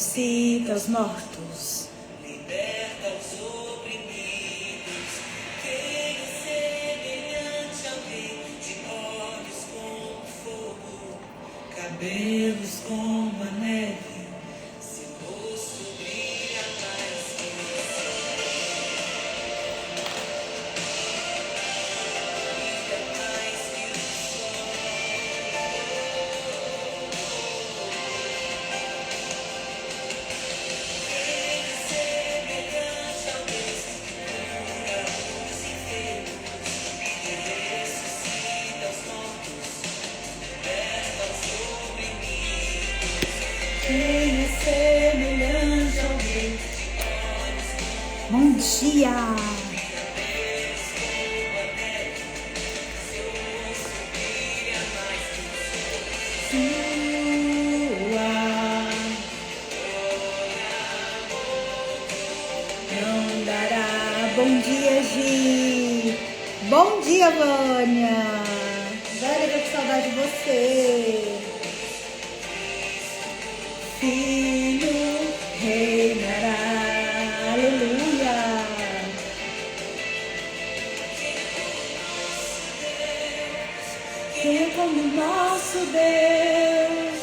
ressuscita os mortos, liberta os oprimidos. Quem é semelhante ao rei, de olhos como fogo, cabelos como a neve, seu rosto brilha mais que o céu. Brilha mais que o sol. Semelhante ao Deus que cura os enfermos, que ressuscita os mortos, liberta os oprimidos. quem é semelhante ao Deus. Bom dia! Não dará. Bom dia, Gi. Bom dia, Vânia. Vânia, tô com saudade de você. Filho reinará. Aleluia. Quem é como nosso Deus?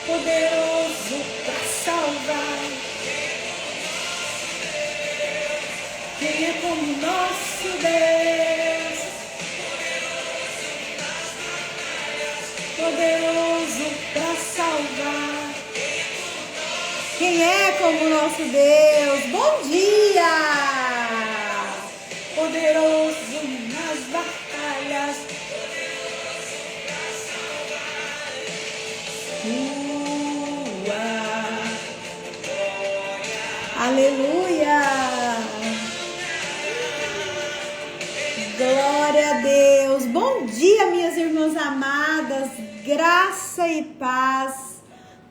Poderoso para salvar. Quem é como nosso Deus? Poderoso para salvar. Quem é como nosso Deus? Bom dia! Poderoso nas batalhas. Aleluia! Glória a Deus! Bom dia, minhas irmãs amadas, graça e paz.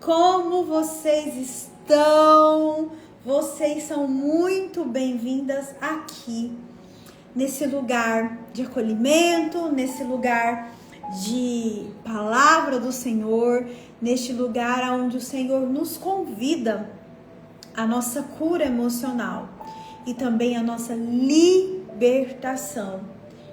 Como vocês estão? Vocês são muito bem-vindas aqui, nesse lugar de acolhimento, nesse lugar de palavra do Senhor, neste lugar onde o Senhor nos convida a nossa cura emocional e também a nossa libertação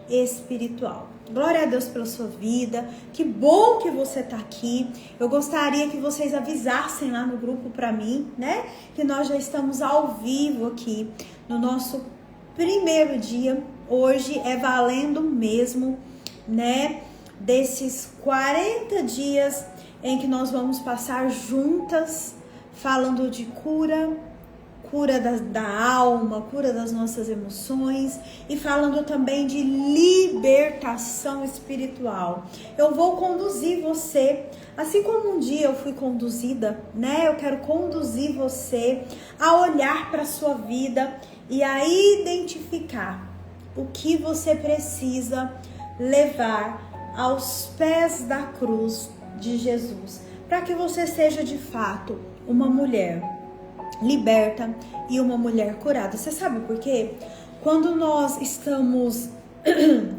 espiritual. Glória a Deus pela sua vida, que bom que você está aqui. Eu gostaria que vocês avisassem lá no grupo para mim, né? Que nós já estamos ao vivo aqui no nosso primeiro dia. Hoje é valendo mesmo, né? Desses 40 dias em que nós vamos passar juntas, falando de cura da alma, cura das nossas emoções e falando também de libertação espiritual. Eu vou conduzir você, assim como um dia eu fui conduzida, né? Eu quero conduzir você a olhar para a sua vida e a identificar o que você precisa levar aos pés da cruz de Jesus, para que você seja de fato uma mulher liberta e uma mulher curada. Você sabe por quê? Quando nós estamos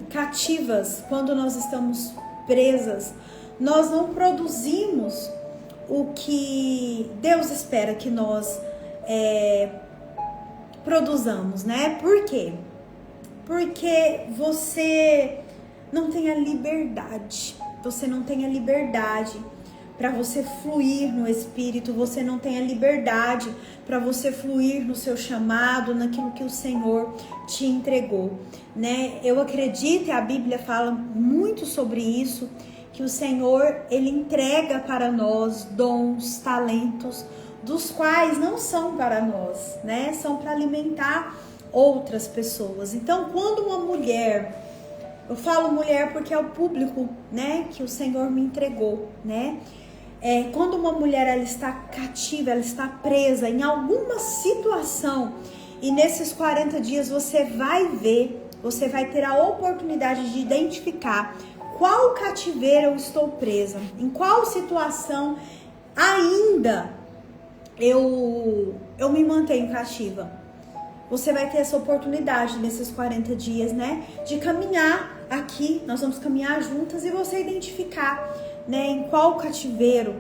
cativas, quando nós estamos presas, nós não produzimos o que Deus espera que nós produzamos, né? Por quê? Porque você não tem a liberdade. Você não tem a liberdade para você fluir no Espírito, você não tem a liberdade para você fluir no seu chamado, naquilo que o Senhor te entregou, né? Eu acredito, e a Bíblia fala muito sobre isso, que o Senhor, Ele entrega para nós dons, talentos, dos quais não são para nós, né? São para alimentar outras pessoas. Então, quando uma mulher, eu falo mulher porque é o público, né, que o Senhor me entregou, né? Quando uma mulher ela está cativa, ela está presa em alguma situação, e nesses 40 dias você vai ver, você vai ter a oportunidade de identificar qual cativeiro eu estou presa, em qual situação ainda eu me mantenho cativa. Você vai ter essa oportunidade nesses 40 dias, né, de caminhar aqui, nós vamos caminhar juntas e você identificar né, em qual cativeiro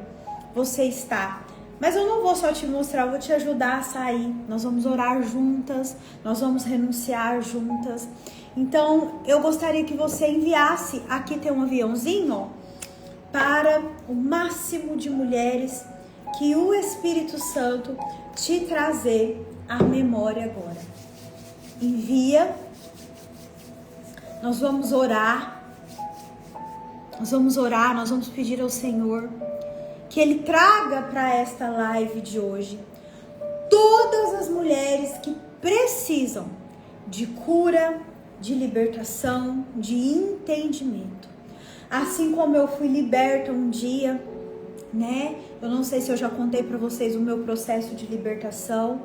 você está. Mas eu não vou só te mostrar, eu vou te ajudar a sair. Nós vamos orar juntas, nós vamos renunciar juntas. Então, eu gostaria que você enviasse, aqui tem um aviãozinho, ó, para o máximo de mulheres que o Espírito Santo te trazer à memória agora. Envia, nós vamos orar, nós vamos pedir ao Senhor que Ele traga para esta live de hoje todas as mulheres que precisam de cura, de libertação, de entendimento. Assim como eu fui liberta um dia, né? Eu não sei se eu já contei para vocês o meu processo de libertação.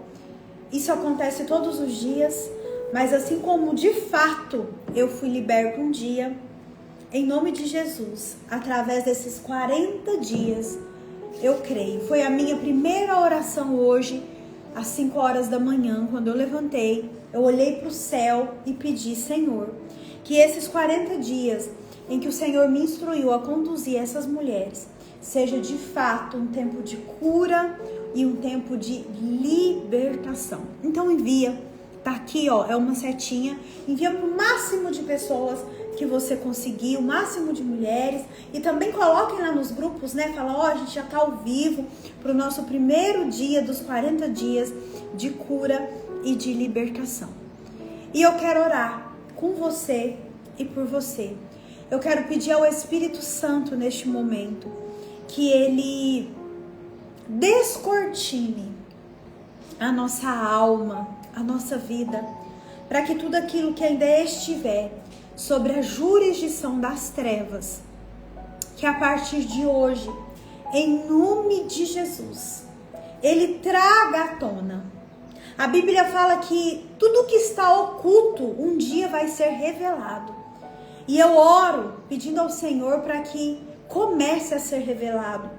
Isso acontece todos os dias, mas assim como de fato eu fui liberta um dia, em nome de Jesus, através desses 40 dias, eu creio. Foi a minha primeira oração hoje, às 5 horas da manhã, quando eu levantei, eu olhei para o céu e pedi, Senhor, que esses 40 dias em que o Senhor me instruiu a conduzir essas mulheres, seja de fato um tempo de cura e um tempo de libertação. Então envia, tá aqui, ó, é uma setinha, envia para o máximo de pessoas que você conseguir, o máximo de mulheres, e também coloquem lá nos grupos, né, fala, ó, a gente já tá ao vivo para o nosso primeiro dia dos 40 dias de cura e de libertação. E eu quero orar com você e por você. Eu quero pedir ao Espírito Santo neste momento que Ele descortine a nossa alma, a nossa vida, para que tudo aquilo que ainda estiver sobre a jurisdição das trevas, que a partir de hoje, em nome de Jesus, Ele traga à tona. A Bíblia fala que tudo que está oculto um dia vai ser revelado. E eu oro pedindo ao Senhor para que comece a ser revelado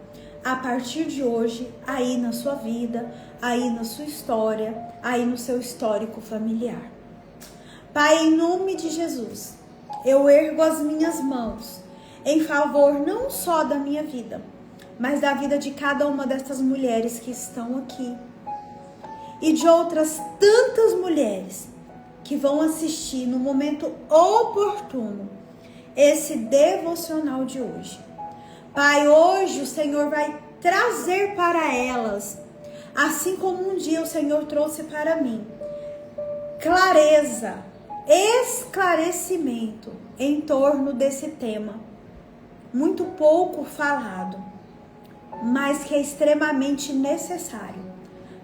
a partir de hoje, aí na sua vida, aí na sua história, aí no seu histórico familiar. Pai, em nome de Jesus, eu ergo as minhas mãos em favor não só da minha vida, mas da vida de cada uma dessas mulheres que estão aqui e de outras tantas mulheres que vão assistir no momento oportuno esse devocional de hoje. Pai, hoje o Senhor vai trazer para elas, assim como um dia o Senhor trouxe para mim, clareza, esclarecimento em torno desse tema, muito pouco falado, mas que é extremamente necessário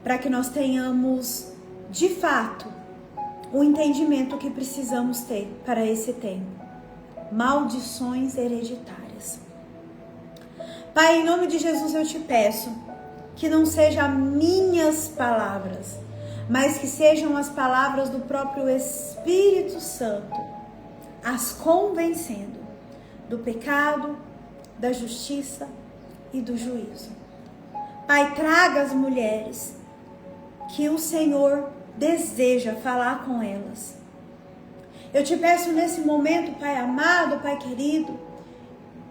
para que nós tenhamos, de fato, o entendimento que precisamos ter para esse tempo. Maldições hereditárias. Pai, em nome de Jesus eu te peço que não sejam minhas palavras, mas que sejam as palavras do próprio Espírito Santo, as convencendo do pecado, da justiça e do juízo. Pai, traga as mulheres que o Senhor deseja falar com elas. Eu te peço nesse momento, Pai amado, Pai querido,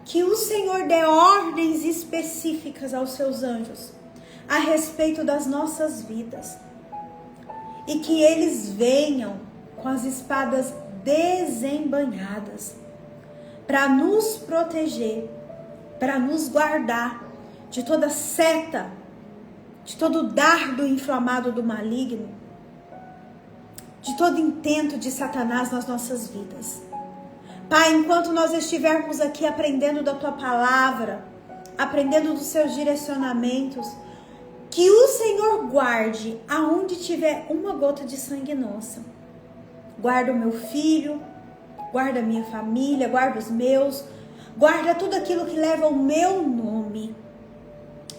que o Senhor dê ordens específicas aos seus anjos a respeito das nossas vidas. E que eles venham com as espadas desembainhadas para nos proteger, para nos guardar de toda seta, de todo dardo inflamado do maligno, de todo intento de Satanás nas nossas vidas. Pai, enquanto nós estivermos aqui aprendendo da Tua palavra, aprendendo dos Seus direcionamentos, que o Senhor guarde aonde tiver uma gota de sangue nossa. Guarda o meu filho, guarda a minha família, guarda os meus, guarda tudo aquilo que leva o meu nome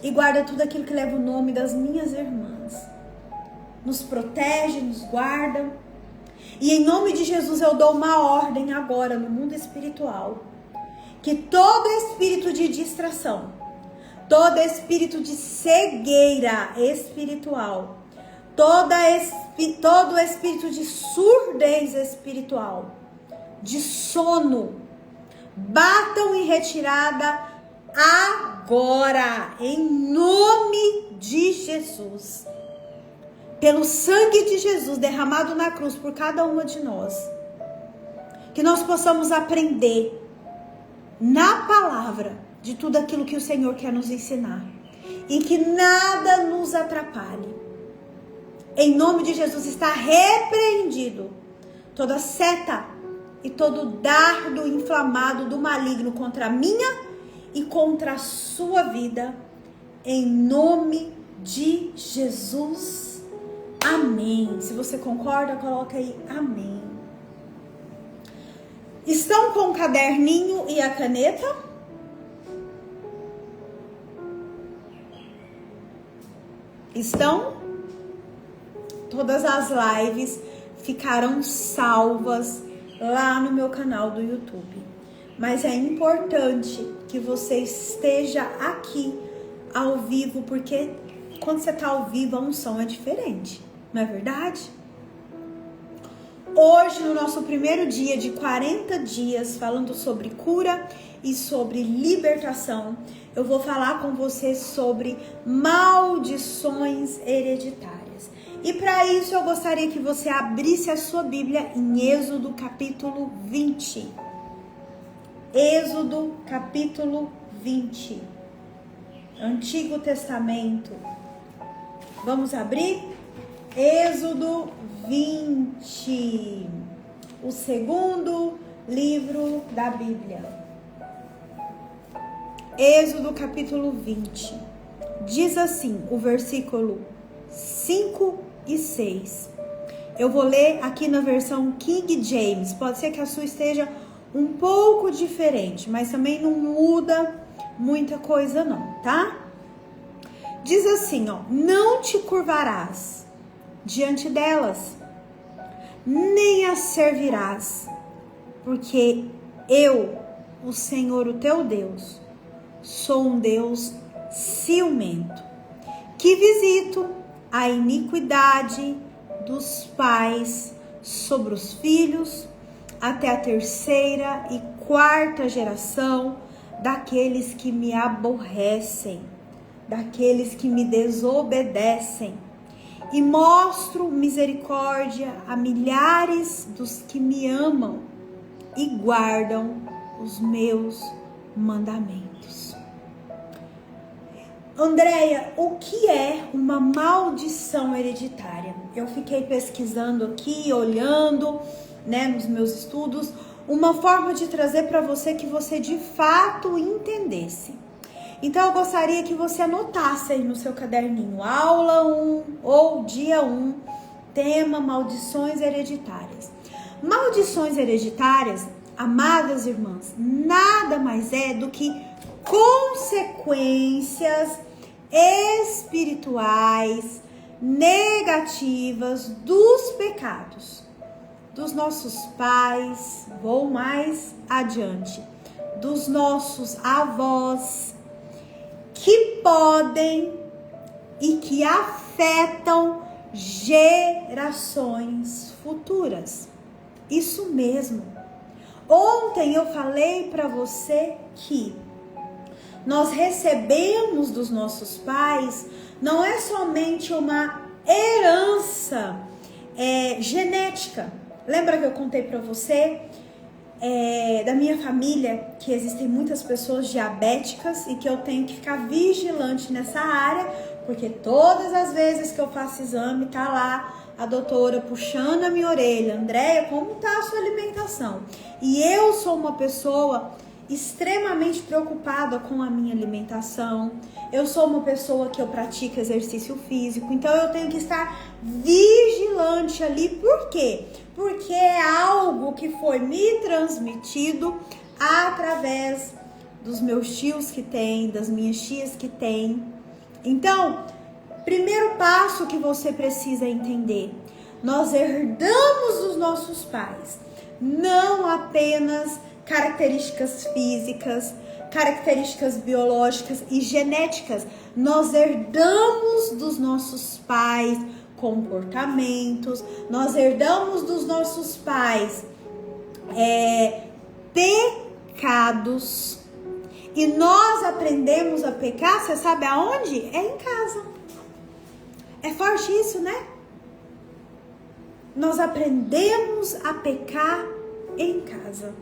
e guarda tudo aquilo que leva o nome das minhas irmãs. Nos protege, nos guarda. E em nome de Jesus eu dou uma ordem agora no mundo espiritual, que todo espírito de distração, todo espírito de cegueira espiritual, todo espírito de surdez espiritual, de sono, batam em retirada agora, em nome de Jesus. Pelo sangue de Jesus derramado na cruz por cada uma de nós. Que nós possamos aprender na palavra de tudo aquilo que o Senhor quer nos ensinar. E que nada nos atrapalhe. Em nome de Jesus está repreendido toda seta e todo dardo inflamado do maligno contra a minha e contra a sua vida. Em nome de Jesus. Amém. Se você concorda, coloca aí amém. Estão com o caderninho e a caneta? Estão? Todas as lives ficarão salvas lá no meu canal do YouTube. Mas é importante que você esteja aqui ao vivo, porque quando você está ao vivo a unção é diferente, não é verdade? Hoje, no nosso primeiro dia de 40 dias, falando sobre cura e sobre libertação, eu vou falar com você sobre maldições hereditárias. E para isso eu gostaria que você abrisse a sua Bíblia em Êxodo capítulo 20. Êxodo capítulo 20. Antigo Testamento. Vamos abrir? Êxodo 20. O segundo livro da Bíblia. Êxodo capítulo 20. Diz assim, o versículo 5 e 6. Eu vou ler aqui na versão King James. Pode ser que a sua esteja um pouco diferente, mas também não muda muita coisa não, tá? Diz assim, ó: não te curvarás diante delas, nem as servirás, porque eu, o Senhor, o teu Deus, sou um Deus ciumento, que visito a iniquidade dos pais sobre os filhos, até a terceira e quarta geração daqueles que me aborrecem, daqueles que me desobedecem, e mostro misericórdia a milhares dos que me amam e guardam os meus mandamentos. Andréia, o que é uma maldição hereditária? Eu fiquei pesquisando aqui, olhando, nos meus estudos, uma forma de trazer para você que você de fato entendesse. Então eu gostaria que você anotasse aí no seu caderninho, aula 1 ou dia 1, tema maldições hereditárias. Maldições hereditárias, amadas irmãs, nada mais é do que consequências espirituais negativas dos pecados dos nossos pais, vou mais adiante, dos nossos avós, que podem e que afetam gerações futuras. Isso mesmo. Ontem eu falei para você que nós recebemos dos nossos pais não é somente uma herança genética. Lembra que eu contei para você da minha família que existem muitas pessoas diabéticas e que eu tenho que ficar vigilante nessa área, porque todas as vezes que eu faço exame tá lá a doutora puxando a minha orelha: Andréia, como tá a sua alimentação? E eu sou uma pessoa extremamente preocupada com a minha alimentação. Eu sou uma pessoa que eu pratico exercício físico, então eu tenho que estar vigilante ali. Por quê? Porque é algo que foi me transmitido através dos meus tios que têm, das minhas tias que têm. Então, primeiro passo que você precisa entender: nós herdamos dos nossos pais não apenas características físicas, características biológicas e genéticas. Nós herdamos dos nossos pais comportamentos, nós herdamos dos nossos pais pecados E nós aprendemos a pecar, você sabe aonde? É em casa. É forte isso, né? Nós aprendemos a pecar em casa.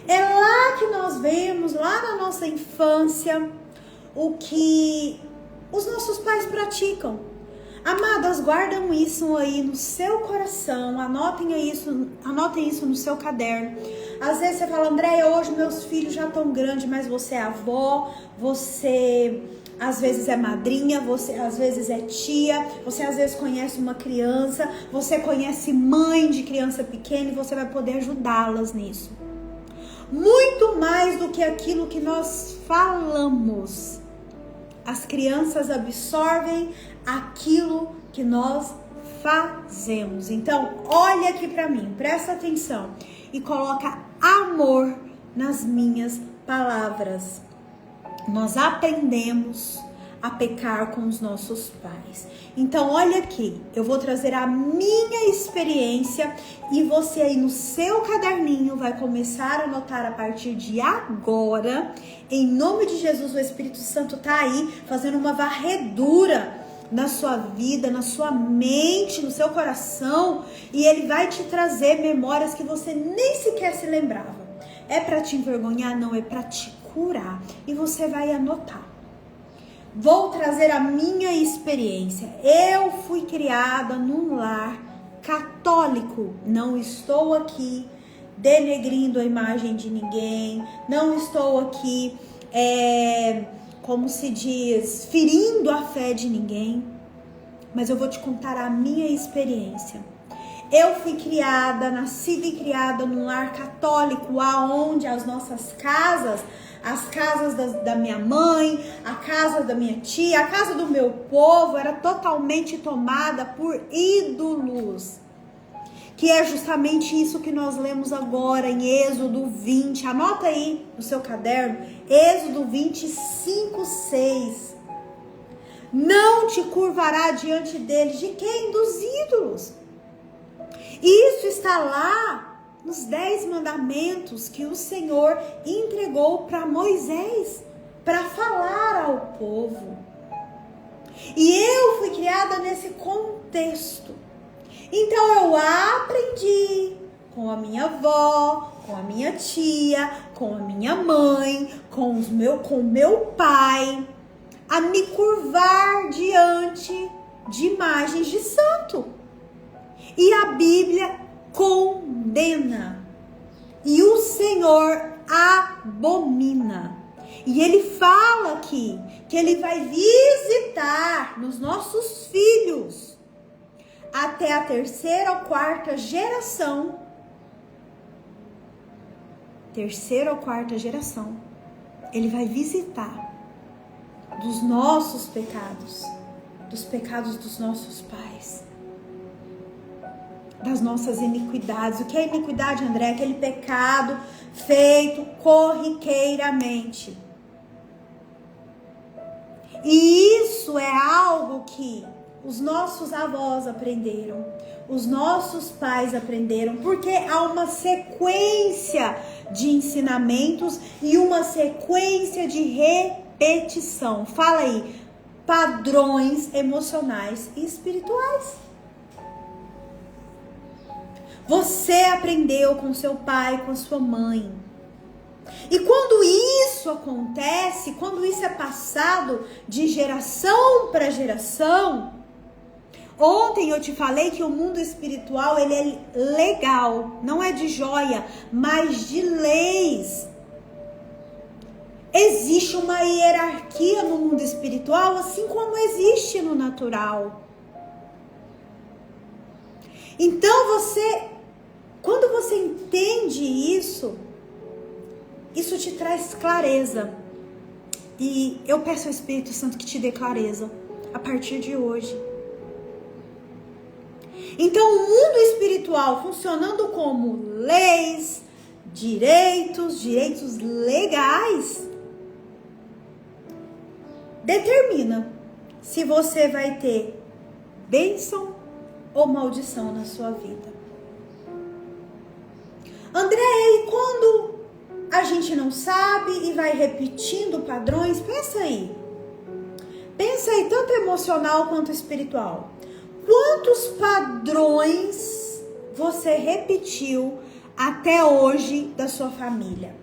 É lá que nós vemos, lá na nossa infância, o que os nossos pais praticam. Amadas, guardam isso aí no seu coração, anotem isso no seu caderno. Às vezes você fala, Andréia, hoje meus filhos já estão grandes, mas você é avó, você às vezes é madrinha, você às vezes é tia, você às vezes conhece uma criança, você conhece mãe de criança pequena e você vai poder ajudá-las nisso. Muito mais do que aquilo que nós falamos. As crianças absorvem aquilo que nós fazemos. Então, olha aqui para mim, presta atenção e coloca amor nas minhas palavras. Nós aprendemos a pecar com os nossos pais. Então, olha aqui, eu vou trazer a minha experiência e você aí no seu caderninho vai começar a anotar a partir de agora. Em nome de Jesus, o Espírito Santo tá aí fazendo uma varredura na sua vida, na sua mente, no seu coração, e ele vai te trazer memórias que você nem sequer se lembrava. É para te envergonhar? Não, é para te curar. E você vai anotar. Vou trazer a minha experiência. Eu fui criada num lar católico. Não estou aqui denegrindo a imagem de ninguém. Não estou aqui, como se diz, ferindo a fé de ninguém. Mas eu vou te contar a minha experiência. Eu fui criada, nascida e criada num lar católico, aonde as nossas casas, as casas da minha mãe, a casa da minha tia, a casa do meu povo era totalmente tomada por ídolos. Que é justamente isso que nós lemos agora em Êxodo 20. Anota aí no seu caderno, Êxodo 25:6. Não te curvará diante deles. De quem? Dos ídolos. Isso está lá nos 10 mandamentos que o Senhor entregou para Moisés, para falar ao povo. E eu fui criada nesse contexto. Então eu aprendi com a minha avó, com a minha tia, com a minha mãe, com meu pai, a me curvar diante de imagens de santo. E a Bíblia condena. E o Senhor abomina. E ele fala aqui que ele vai visitar nos nossos filhos até a 3ª ou 4ª geração. 3ª ou 4ª geração. Ele vai visitar dos nossos pecados, dos pecados dos nossos pais, das nossas iniquidades. O que é iniquidade, André? Aquele pecado feito corriqueiramente. E isso é algo que os nossos avós aprenderam, os nossos pais aprenderam, porque há uma sequência de ensinamentos e uma sequência de repetição. Fala aí, padrões emocionais e espirituais. Você aprendeu com seu pai, com a sua mãe. E quando isso acontece, quando isso é passado de geração para geração, ontem eu te falei que o mundo espiritual, ele é legal, não é de joia, mas de leis. Existe uma hierarquia no mundo espiritual, assim como existe no natural. Então quando você entende isso te traz clareza. E eu peço ao Espírito Santo que te dê clareza a partir de hoje. Então, o mundo espiritual funcionando como leis, direitos legais, determina se você vai ter bênção ou maldição na sua vida. André, e quando a gente não sabe e vai repetindo padrões. Pensa aí, tanto emocional quanto espiritual. Quantos padrões você repetiu até hoje da sua família?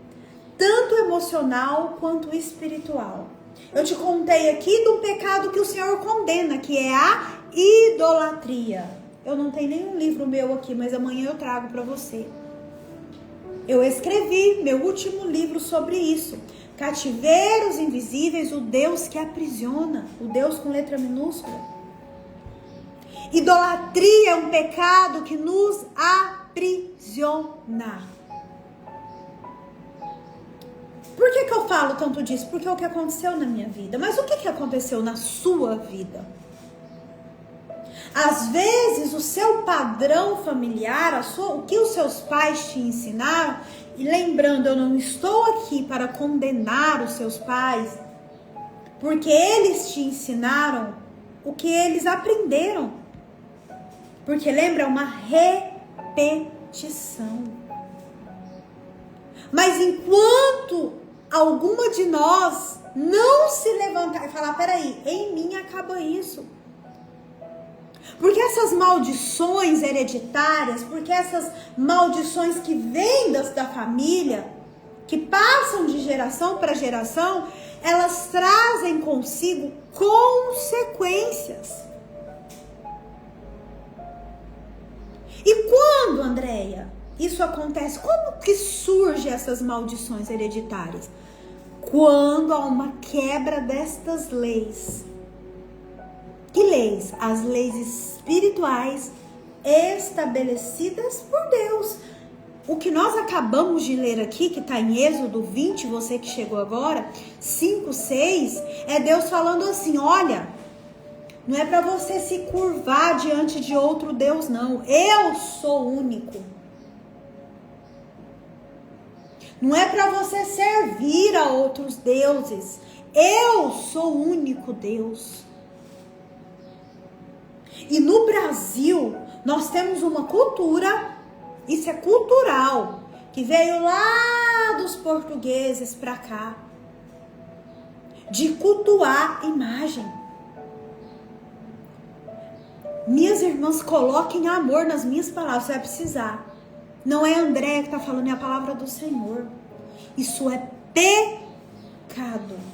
Tanto emocional quanto espiritual. Eu te contei aqui do pecado que o Senhor condena, que é a idolatria. Eu não tenho nenhum livro meu aqui, mas amanhã eu trago para você. Eu escrevi meu último livro sobre isso. Cativeiros invisíveis, o Deus que aprisiona, o Deus com letra minúscula. Idolatria é um pecado que nos aprisiona. Por que eu falo tanto disso? Porque é o que aconteceu na minha vida. Mas o que aconteceu na sua vida? Às vezes o seu padrão familiar, o que os seus pais te ensinaram, e lembrando, eu não estou aqui para condenar os seus pais, porque eles te ensinaram o que eles aprenderam. Porque lembra, é uma repetição. Mas enquanto alguma de nós não se levantar e falar, peraí, em mim acaba isso. Porque essas maldições hereditárias, porque essas maldições que vêm da família, que passam de geração para geração, elas trazem consigo consequências. E quando, Andréia, isso acontece? Como que surgem essas maldições hereditárias? Quando há uma quebra destas leis. Que leis? As leis espirituais estabelecidas por Deus. O que nós acabamos de ler aqui, que está em Êxodo 20, você que chegou agora, 5, 6, é Deus falando assim, olha, não é para você se curvar diante de outro Deus, não. Eu sou único. Não é para você servir a outros deuses. Eu sou o único Deus. E no Brasil, nós temos uma cultura, isso é cultural, que veio lá dos portugueses para cá, de cultuar imagem. Minhas irmãs, coloquem amor nas minhas palavras, você vai precisar. Não é André que está falando, é a palavra do Senhor. Isso é pecado.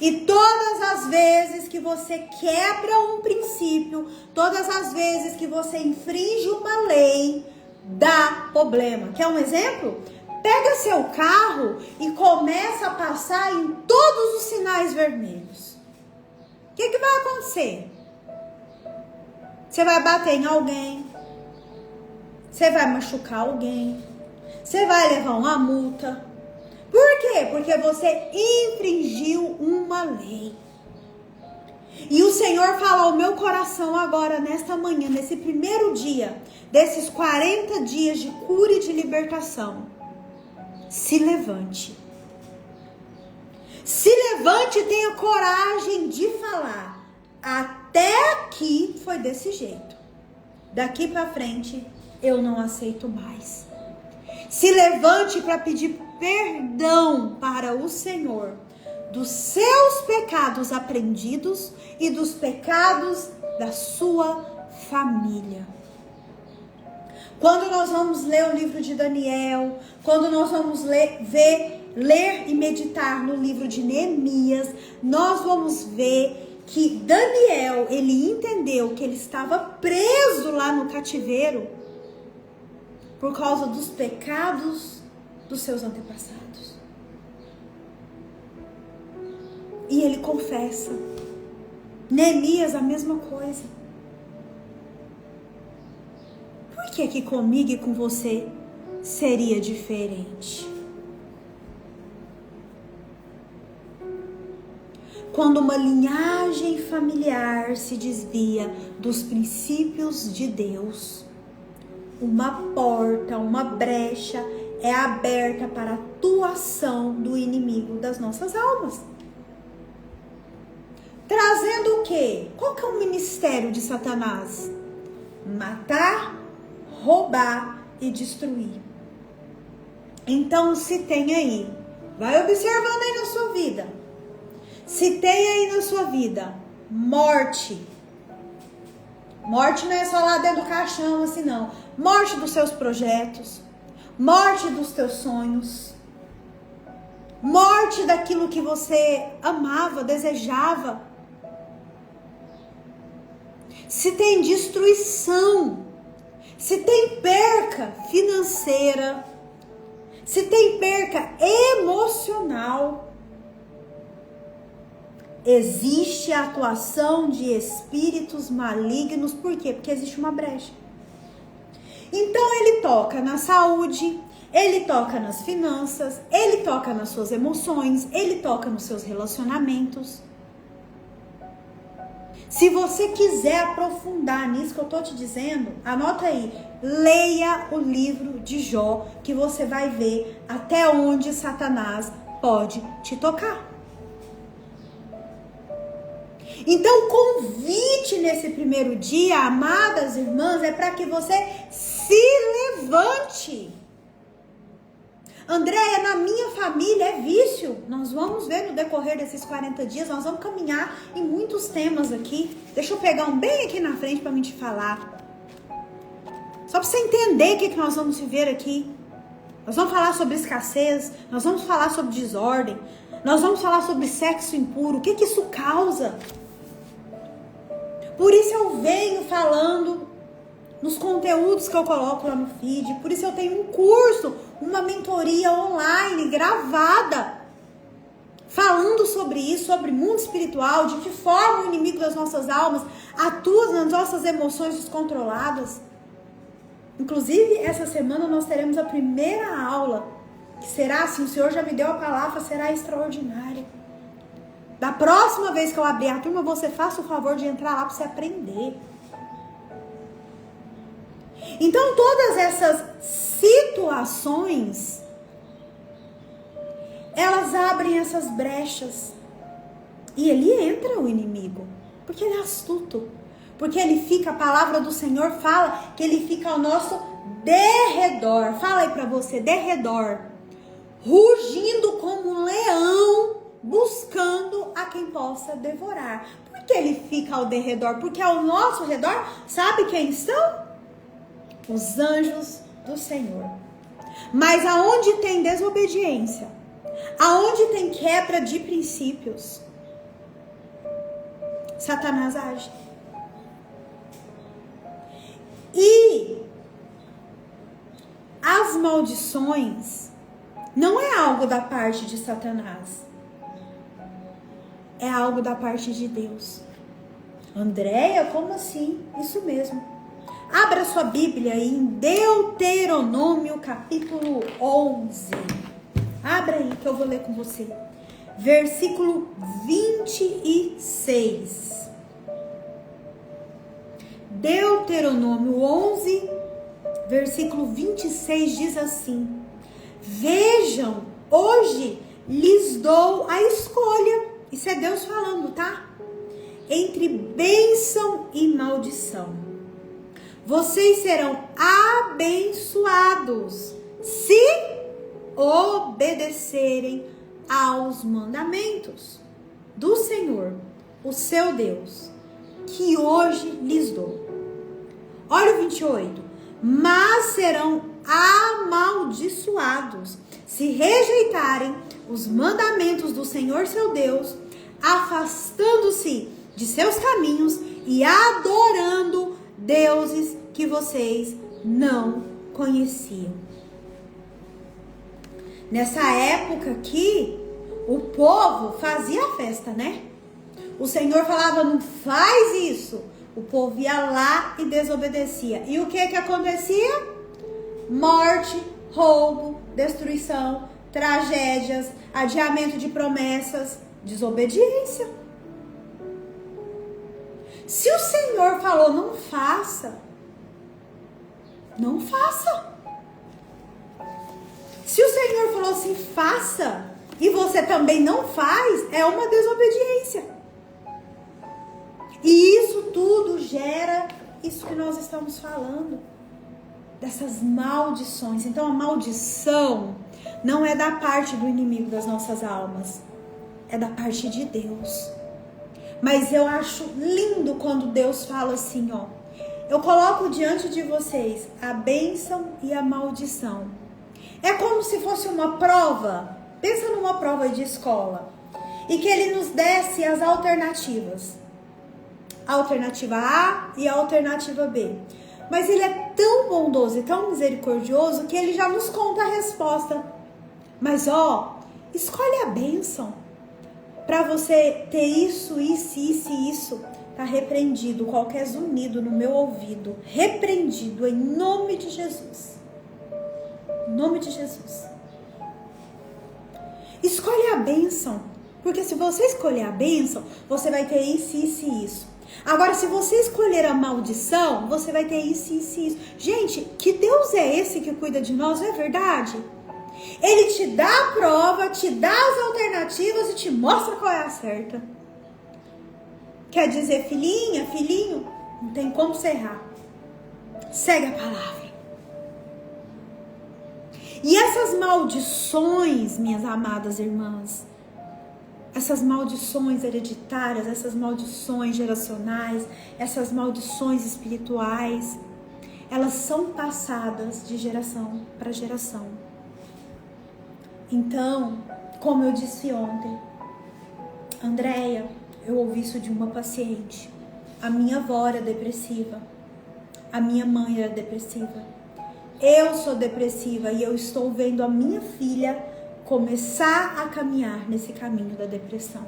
E todas as vezes que você quebra um princípio, todas as vezes que você infringe uma lei, dá problema. Quer um exemplo? Pega seu carro e começa a passar em todos os sinais vermelhos. O que vai acontecer? Você vai bater em alguém, você vai machucar alguém, você vai levar uma multa. Por quê? Porque você infringiu uma lei. E o Senhor fala ao meu coração agora, nesta manhã, nesse primeiro dia, desses 40 dias de cura e de libertação. Se levante. Se levante e tenha coragem de falar. Até aqui foi desse jeito. Daqui para frente, eu não aceito mais. Se levante para pedir perdão para o Senhor dos seus pecados aprendidos e dos pecados da sua família. Quando nós vamos ler o livro de Daniel, quando nós vamos ler e meditar no livro de Neemias, nós vamos ver que Daniel, ele entendeu que ele estava preso lá no cativeiro por causa dos pecados dos seus antepassados. E ele confessa. Neemias, a mesma coisa. Por que comigo e com você seria diferente? Quando uma linhagem familiar se desvia dos princípios de Deus, uma porta, uma brecha é aberta para a atuação do inimigo das nossas almas. Trazendo o quê? Qual que é o ministério de Satanás? Matar, roubar e destruir. Então, se tem aí, vai observando aí na sua vida. Se tem aí na sua vida morte. Morte não é só lá dentro do caixão, assim não. Morte dos seus projetos. Morte dos teus sonhos. Morte daquilo que você amava, desejava. Se tem destruição. Se tem perca financeira. Se tem perca emocional. Existe a atuação de espíritos malignos. Por quê? Porque existe uma brecha. Então ele toca na saúde, ele toca nas finanças, ele toca nas suas emoções, ele toca nos seus relacionamentos. Se você quiser aprofundar nisso que eu tô te dizendo, anota aí, leia o livro de Jó, que você vai ver até onde Satanás pode te tocar. Então, o convite nesse primeiro dia, amadas irmãs, é para que você se levante. Andréia, na minha família é vício. Nós vamos ver no decorrer desses 40 dias, nós vamos caminhar em muitos temas aqui. Deixa eu pegar um bem aqui na frente para mim te falar. Só para você entender o que nós vamos viver aqui. Nós vamos falar sobre escassez, nós vamos falar sobre desordem, nós vamos falar sobre sexo impuro, o que isso causa. Por isso eu venho falando nos conteúdos que eu coloco lá no feed. Por isso eu tenho um curso, uma mentoria online, gravada, falando sobre isso, sobre mundo espiritual, de que forma o inimigo das nossas almas atua nas nossas emoções descontroladas. Inclusive, essa semana nós teremos a primeira aula, que será, assim, o Senhor já me deu a palavra, será extraordinária. Da próxima vez que eu abrir a turma, você faça o favor de entrar lá para você aprender. Então, todas essas situações, elas abrem essas brechas. E ele entra, o inimigo, porque ele é astuto. Porque ele fica, a palavra do Senhor fala que ele fica ao nosso derredor. Fala aí para você, derredor. Rugindo como um leão, buscando a quem possa devorar. Por que ele fica ao derredor? Porque ao nosso redor, sabe quem estão? Os anjos do Senhor. Mas aonde tem desobediência, aonde tem quebra de princípios, Satanás age. E as maldições não é algo da parte de Satanás. É algo da parte de Deus. Andréia, como assim? Isso mesmo. Abra sua Bíblia aí em Deuteronômio capítulo 11. Abra aí que eu vou ler com você. Versículo 26. Deuteronômio 11, versículo 26 diz assim: Vejam, hoje lhes dou a escolha. Isso é Deus falando, tá? Entre bênção e maldição. Vocês serão abençoados se obedecerem aos mandamentos do Senhor, o seu Deus, que hoje lhes dou. Olha o 28. Mas serão amaldiçoados se rejeitarem os mandamentos do Senhor seu Deus, afastando-se de seus caminhos e adorando deuses que vocês não conheciam. Nessa época aqui, o povo fazia a festa, né? O Senhor falava, não faz isso. O povo ia lá e desobedecia. E o que acontecia? Morte, roubo, destruição, tragédias, adiamento de promessas, desobediência. Se o Senhor falou, não faça, não faça. Se o Senhor falou assim, faça, e você também não faz, é uma desobediência. E isso tudo gera isso que nós estamos falando. dessas maldições. Então a maldição não é da parte do inimigo das nossas almas, é da parte de Deus. Mas eu acho lindo quando Deus fala assim, ó: eu coloco diante de vocês a bênção e a maldição. É como se fosse uma prova. Pensa numa prova de escola. E que ele nos desse as alternativas. A alternativa A e a alternativa B. Mas ele é tão bondoso e tão misericordioso que ele já nos conta a resposta. Mas ó, escolhe a bênção. Para você ter isso, isso, isso e isso. Tá repreendido qualquer zunido no meu ouvido. Repreendido em nome de Jesus. Em nome de Jesus. Escolhe a bênção. Porque se você escolher a bênção, você vai ter isso, isso e isso. Agora, se você escolher a maldição, você vai ter isso, isso e isso. Gente, que Deus é esse que cuida de nós, não é verdade? Ele te dá a prova, te dá as alternativas e te mostra qual é a certa. Quer dizer, filhinha, filhinho, não tem como você errar. Segue a palavra. E essas maldições, minhas amadas irmãs, essas maldições hereditárias, essas maldições geracionais, essas maldições espirituais, elas são passadas de geração para geração. Então, como eu disse ontem, Andréia, eu ouvi isso de uma paciente. A minha avó era depressiva. A minha mãe era depressiva. Eu sou depressiva e eu estou vendo a minha filha começar a caminhar nesse caminho da depressão.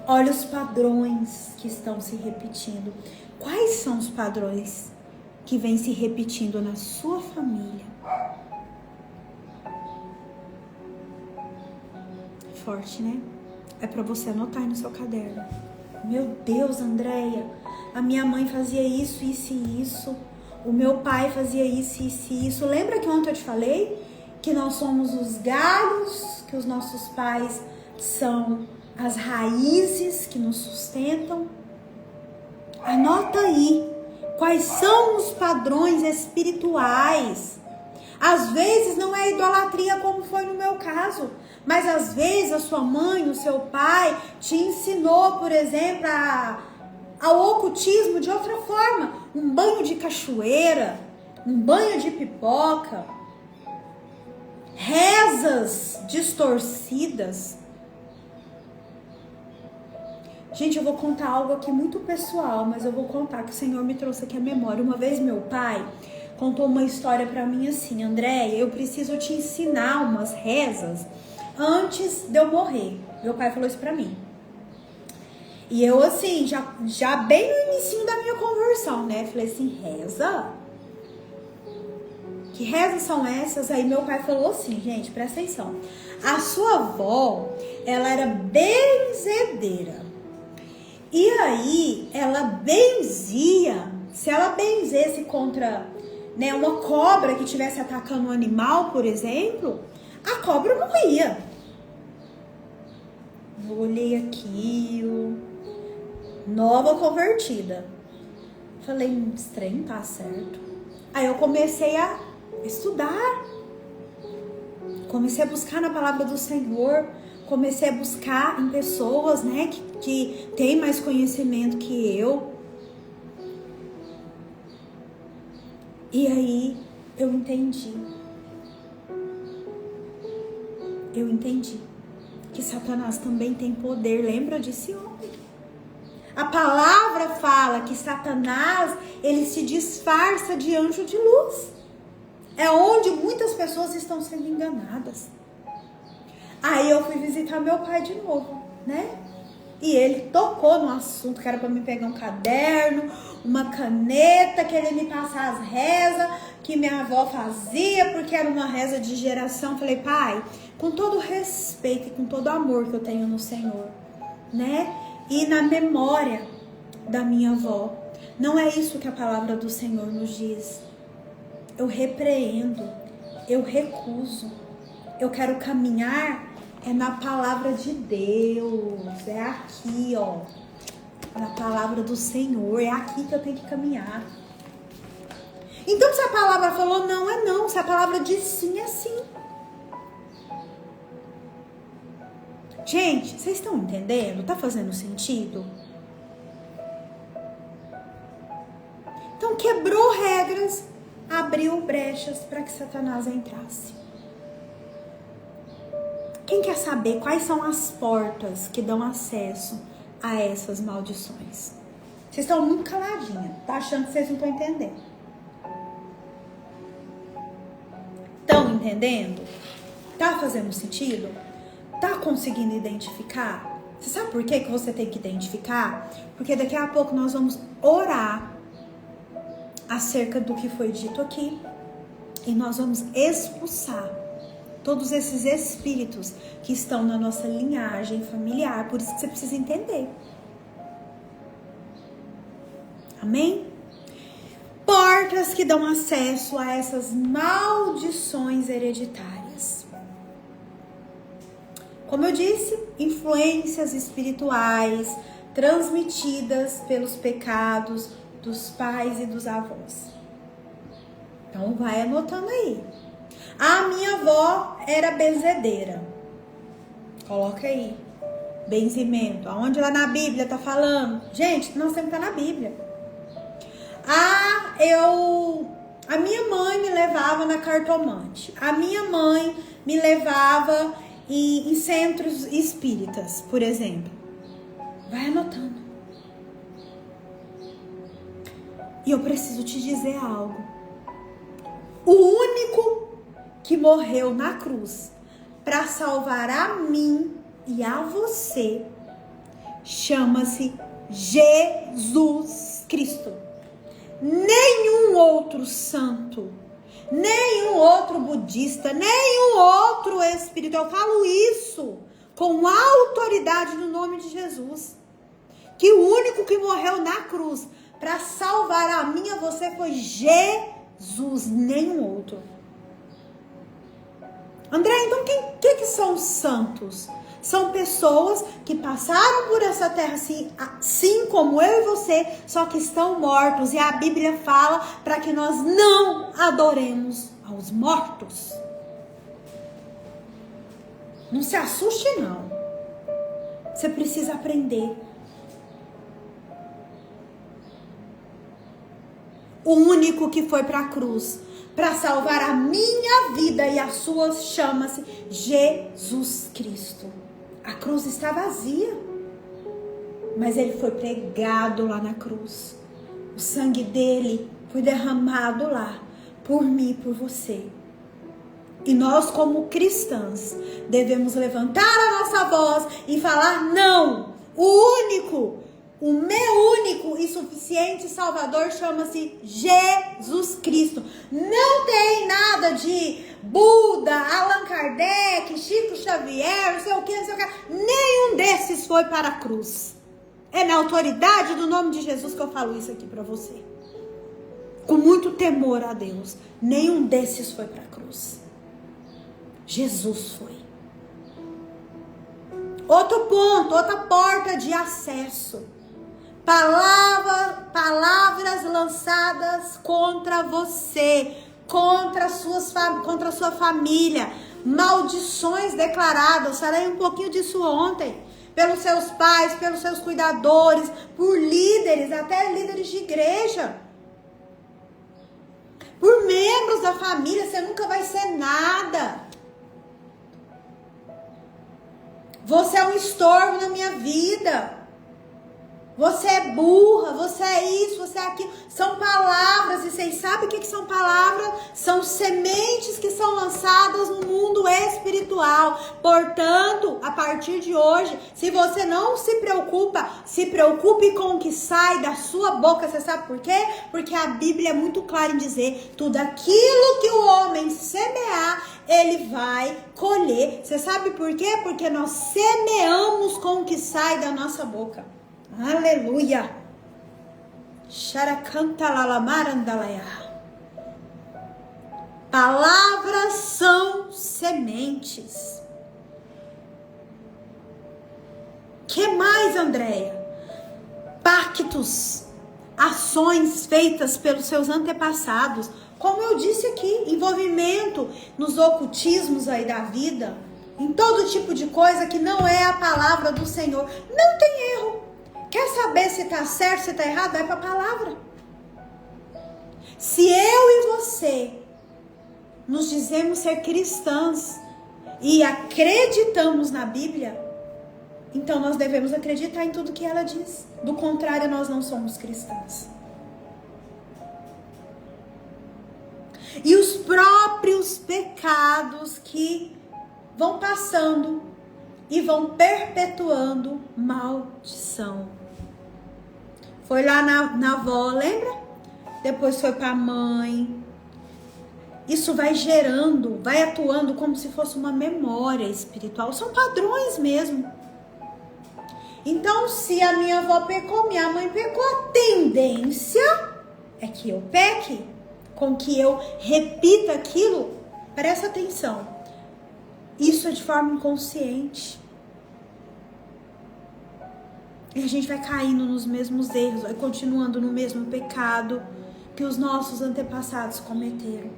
Olha os padrões que estão se repetindo. Quais são os padrões que vêm se repetindo na sua família? Forte, né? É para você anotar aí no seu caderno. Meu Deus, Andréia, a minha mãe fazia isso, isso e isso. O meu pai fazia isso, isso e isso. Lembra que ontem eu te falei que nós somos os galhos, que os nossos pais são as raízes que nos sustentam? Anota aí quais são os padrões espirituais. Às vezes não é idolatria como foi no meu caso, mas às vezes a sua mãe, o seu pai te ensinou, por exemplo, ao ocultismo de outra forma. Um banho de cachoeira, um banho de pipoca, rezas distorcidas. Gente, eu vou contar algo aqui muito pessoal, mas eu vou contar que o Senhor me trouxe aqui à memória. Uma vez meu pai contou uma história pra mim assim: Andréia, eu preciso te ensinar umas rezas antes de eu morrer. Meu pai falou isso pra mim. E eu assim, já bem no início da minha conversão, né? Falei assim, reza? Que rezas são essas? Aí meu pai falou assim, gente, presta atenção. A sua avó, ela era benzedeira. E aí, ela benzia, se ela benzesse contra, né, uma cobra que estivesse atacando um animal, por exemplo, a cobra morria. Eu olhei aquilo, nova convertida. Falei, esse trem tá certo. Aí eu comecei a estudar. Comecei a buscar na palavra do Senhor. Comecei a buscar em pessoas, né, que tem mais conhecimento que eu. E aí eu entendi. Eu entendi que Satanás também tem poder. Lembra? Eu disse ontem. A palavra fala que Satanás, ele se disfarça de anjo de luz. É onde muitas pessoas estão sendo enganadas. Aí eu fui visitar meu pai de novo, né? E ele tocou no assunto, que era pra me pegar um caderno, uma caneta, querer me passar as rezas que minha avó fazia, porque era uma reza de geração. Falei, pai, com todo respeito e com todo amor que eu tenho no Senhor, né? E na memória da minha avó, não é isso que a palavra do Senhor nos diz. Eu repreendo, eu recuso, eu quero caminhar é na palavra de Deus, é aqui, ó, na palavra do Senhor, é aqui que eu tenho que caminhar. Então, se a palavra falou não, é não. Se a palavra diz sim, é sim. Gente, vocês estão entendendo? Tá fazendo sentido? Então, quebrou regras, abriu brechas para que Satanás entrasse. Quem quer saber quais são as portas que dão acesso a essas maldições? Vocês estão muito caladinhas, tá achando que vocês não estão entendendo. Estão entendendo? Tá fazendo sentido? Tá conseguindo identificar? Você sabe por que você tem que identificar? Porque daqui a pouco nós vamos orar acerca do que foi dito aqui. E nós vamos expulsar todos esses espíritos que estão na nossa linhagem familiar. Por isso que você precisa entender. Amém? Portas que dão acesso a essas maldições hereditárias. Como eu disse, influências espirituais transmitidas pelos pecados dos pais e dos avós. Então vai anotando aí. A minha avó era benzedeira. Coloca aí. Benzimento. Aonde lá na Bíblia tá falando? Gente, nós temos que estar na Bíblia. A minha mãe me levava na cartomante. A minha mãe me levava em centros espíritas, por exemplo. Vai anotando. E eu preciso te dizer algo. O único que morreu na cruz para salvar a mim e a você chama-se Jesus Cristo. Nenhum outro santo, nenhum outro budista, nenhum outro espírito. Eu falo isso com autoridade no nome de Jesus. Que o único que morreu na cruz para salvar a mim e a você foi Jesus, nenhum outro. André, então quem que são os santos? São pessoas que passaram por essa terra assim como eu e você, só que estão mortos. E a Bíblia fala para que nós não adoremos aos mortos. Não se assuste, não. Você precisa aprender. O único que foi para a cruz para salvar a minha vida e a sua chama-se Jesus Cristo. A cruz está vazia, mas ele foi pregado lá na cruz. O sangue dele foi derramado lá, por mim e por você. E nós, como cristãs, devemos levantar a nossa voz e falar: não, o meu único e suficiente Salvador chama-se Jesus Cristo. Não tem nada de Buda, Allan Kardec, Chico Xavier, não sei o que. Nenhum desses foi para a cruz. É na autoridade do nome de Jesus que eu falo isso aqui para você. Com muito temor a Deus. Nenhum desses foi para a cruz. Jesus foi. Outro ponto, outra porta de acesso. Palavras lançadas contra você, contra a sua família, maldições declaradas. Falei um pouquinho disso ontem, pelos seus pais, pelos seus cuidadores, por líderes, até líderes de igreja, por membros da família. Você nunca vai ser nada. Você é um estorvo na minha vida. Você é burra, você é isso, você é aquilo. São palavras, e vocês sabem o que são palavras? São sementes que são lançadas no mundo espiritual. Portanto, a partir de hoje, se você não se preocupa, se preocupe com o que sai da sua boca. Você sabe por quê? Porque a Bíblia é muito clara em dizer: tudo aquilo que o homem semear, ele vai colher. Você sabe por quê? Porque nós semeamos com o que sai da nossa boca. Aleluia. Palavras são sementes. Que mais, Andréia? Pactos. ações feitas pelos seus antepassados. Como eu disse aqui, envolvimento nos ocultismos aí da vida, em todo tipo de coisa que não é a palavra do Senhor. Não tem erro. Quer saber se está certo, se está errado? Vai para a palavra. Se eu e você nos dizemos ser cristãs e acreditamos na Bíblia, então nós devemos acreditar em tudo que ela diz. Do contrário, nós não somos cristãos. E os próprios pecados que vão passando e vão perpetuando maldição. Foi lá na avó, lembra? Depois foi para a mãe. Isso vai gerando, vai atuando como se fosse uma memória espiritual. São padrões mesmo. Então, se a minha avó pecou, minha mãe pecou, a tendência é que eu peque, com que eu repita aquilo. Presta atenção. Isso é de forma inconsciente. E a gente vai caindo nos mesmos erros, vai continuando no mesmo pecado que os nossos antepassados cometeram.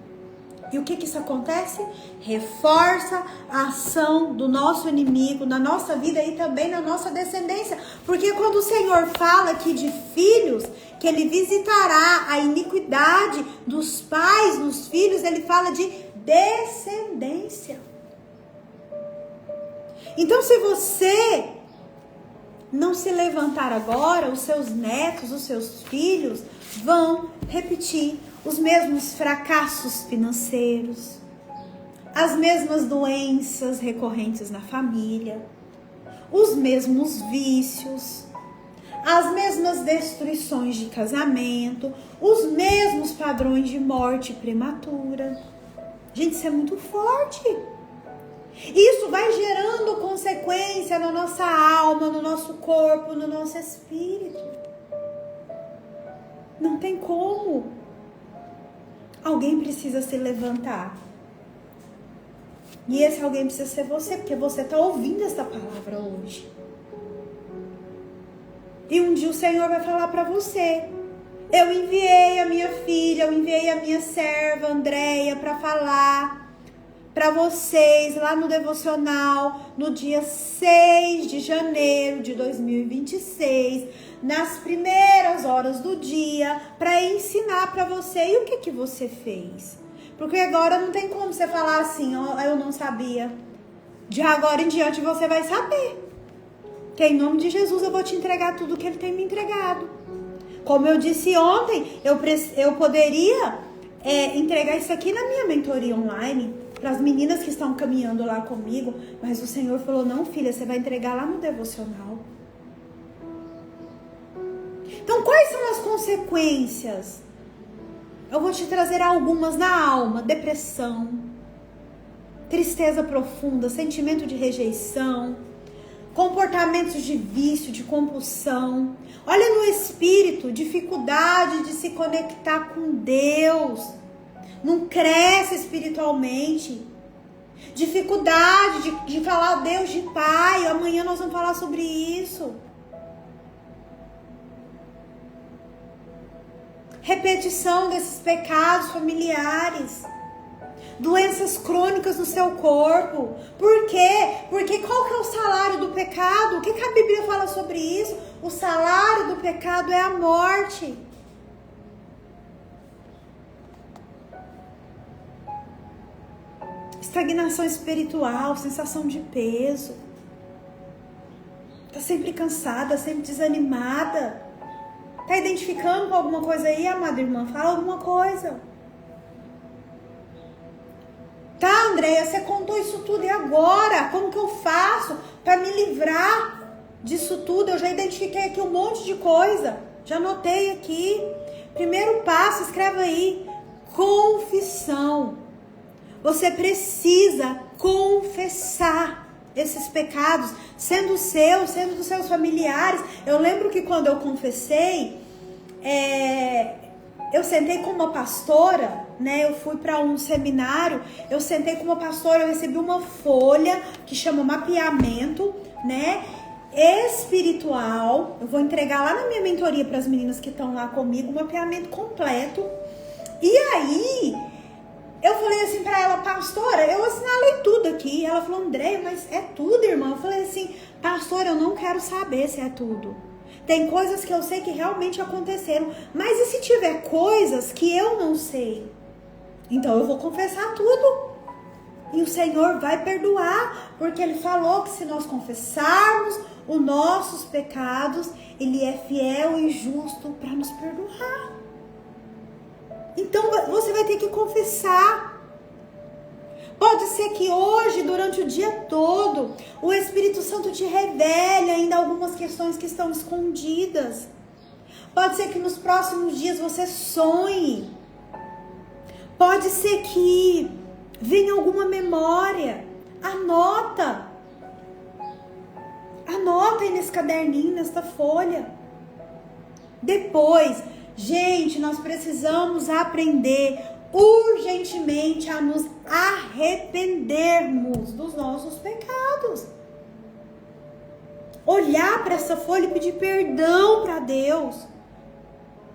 E o que isso acontece? Reforça a ação do nosso inimigo na nossa vida e também na nossa descendência. Porque quando o Senhor fala aqui de filhos, que Ele visitará a iniquidade dos pais nos filhos, Ele fala de descendência. Então, se você não se levantar agora, os seus netos, os seus filhos vão repetir os mesmos fracassos financeiros, as mesmas doenças recorrentes na família, os mesmos vícios, as mesmas destruições de casamento, os mesmos padrões de morte prematura. Gente, isso é muito forte. Isso vai gerando consequência na nossa alma, no nosso corpo, no nosso espírito. Não tem como. Alguém precisa se levantar. E esse alguém precisa ser você, porque você está ouvindo essa palavra hoje. E um dia o Senhor vai falar para você: eu enviei a minha filha, eu enviei a minha serva Andréia para falar para vocês lá no devocional, no dia 6 de janeiro de 2026, nas primeiras horas do dia, para ensinar para você. E o que você fez? Porque agora não tem como você falar assim: oh, eu não sabia. De agora em diante você vai saber. Que em nome de Jesus eu vou te entregar tudo que Ele tem me entregado. Como eu disse ontem, eu poderia entregar isso aqui na minha mentoria online, para as meninas que estão caminhando lá comigo, mas o Senhor falou: não, filha, você vai entregar lá no devocional. Então, quais são as consequências? Eu vou te trazer algumas na alma: depressão, tristeza profunda, sentimento de rejeição, comportamentos de vício, de compulsão. Olha no espírito, dificuldade de se conectar com Deus. Não cresce espiritualmente. Dificuldade de falar Deus de Pai. Amanhã nós vamos falar sobre isso. Repetição desses pecados familiares. Doenças crônicas no seu corpo. Por quê? Porque qual que é o salário do pecado? O que a Bíblia fala sobre isso? O salário do pecado é a morte. Estagnação espiritual, sensação de peso. Tá sempre cansada, sempre desanimada. Tá identificando com alguma coisa aí, amada irmã? Fala alguma coisa. Tá, Andréia, você contou isso tudo, e agora? Como que eu faço para me livrar disso tudo? Eu já identifiquei aqui um monte de coisa. Já anotei aqui. Primeiro passo, escreve aí: confissão. Você precisa confessar esses pecados, sendo seus, sendo dos seus familiares. Eu lembro que quando eu confessei, eu sentei com uma pastora, né? Eu fui para um seminário, eu sentei com uma pastora, eu recebi uma folha que chama mapeamento, né? espiritual. Eu vou entregar lá na minha mentoria para as meninas que estão lá comigo, um mapeamento completo. E aí, eu falei assim para ela, pastora, eu assinalei tudo aqui. Ela falou, Andréia, mas é tudo, irmã? Eu falei assim, pastora, eu não quero saber se é tudo. Tem coisas que eu sei que realmente aconteceram. Mas e se tiver coisas que eu não sei? Então eu vou confessar tudo. E o Senhor vai perdoar. Porque Ele falou que se nós confessarmos os nossos pecados, Ele é fiel e justo para nos perdoar. Então você vai ter que confessar. Pode ser que hoje, durante o dia todo, o Espírito Santo te revele ainda algumas questões que estão escondidas. Pode ser que nos próximos dias você sonhe. Pode ser que venha alguma memória. Anota. Anota aí nesse caderninho, nesta folha. Depois, gente, nós precisamos aprender urgentemente a nos arrependermos dos nossos pecados. Olhar para essa folha e pedir perdão para Deus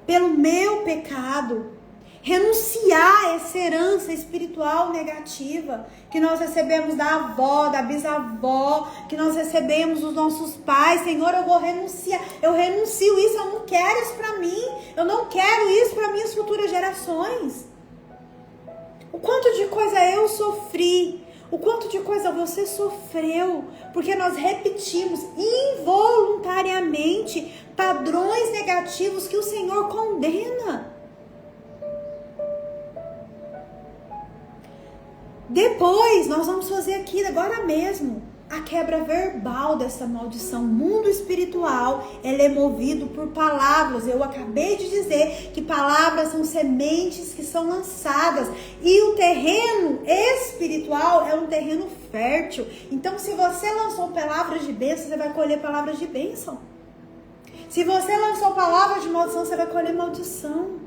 pelo meu pecado. Renunciar a essa herança espiritual negativa que nós recebemos da avó, da bisavó, que nós recebemos dos nossos pais. Senhor, eu vou renunciar, eu renuncio isso, eu não quero isso para mim, eu não quero isso para minhas futuras gerações. O quanto de coisa eu sofri, o quanto de coisa você sofreu, porque nós repetimos involuntariamente padrões negativos que o Senhor condena. Depois, nós vamos fazer aqui, agora mesmo, a quebra verbal dessa maldição. O mundo espiritual, ele é movido por palavras. Eu acabei de dizer que palavras são sementes que são lançadas. E o terreno espiritual é um terreno fértil. Então, se você lançou palavras de bênção, você vai colher palavras de bênção. Se você lançou palavras de maldição, você vai colher maldição.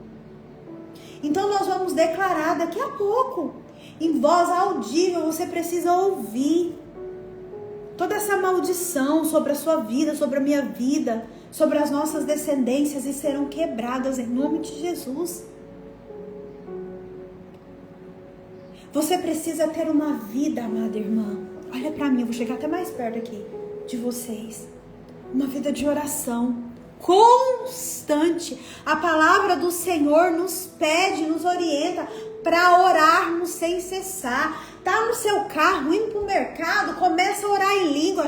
Então, nós vamos declarar daqui a pouco. Em voz audível, você precisa ouvir toda essa maldição sobre a sua vida, sobre a minha vida, sobre as nossas descendências, e serão quebradas em nome de Jesus. Você precisa ter uma vida, amada irmã. Olha para mim, eu vou chegar até mais perto aqui de vocês. Uma vida de oração constante. A palavra do Senhor nos pede, nos orienta para orarmos sem cessar. Tá no seu carro, indo pro mercado, começa a orar em língua.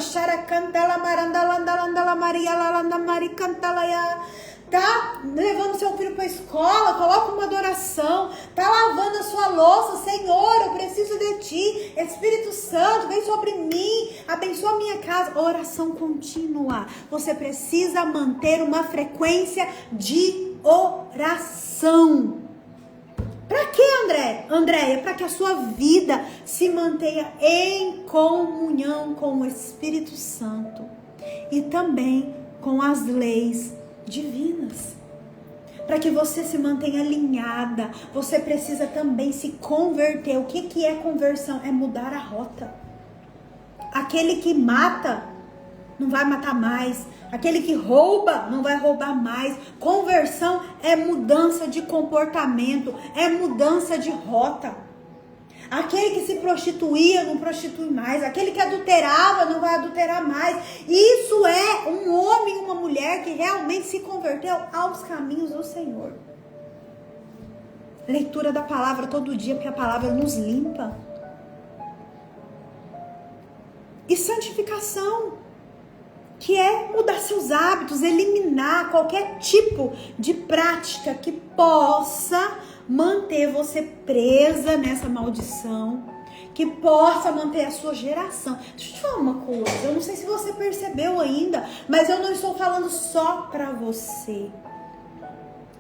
Tá levando seu filho para a escola, coloca uma adoração. Tá lavando a sua louça, Senhor, eu preciso de Ti. Espírito Santo, vem sobre mim, abençoa a minha casa. Oração contínua. Você precisa manter uma frequência de oração. Para quê, Andréia? Para que a sua vida se mantenha em comunhão com o Espírito Santo e também com as leis divinas. Para que você se mantenha alinhada, você precisa também se converter. O que é conversão? É mudar a rota. Aquele que mata não vai matar mais. Aquele que rouba não vai roubar mais. Conversão é mudança de comportamento, é mudança de rota. Aquele que se prostituía não prostitui mais. Aquele que adulterava não vai adulterar mais. Isso é um homem e uma mulher que realmente se converteu aos caminhos do Senhor. Leitura da palavra todo dia, porque a palavra nos limpa. E santificação, que é mudar seus hábitos, eliminar qualquer tipo de prática que possa manter você presa nessa maldição, que possa manter a sua geração. Deixa eu te falar uma coisa, eu não sei se você percebeu ainda, mas eu não estou falando só para você.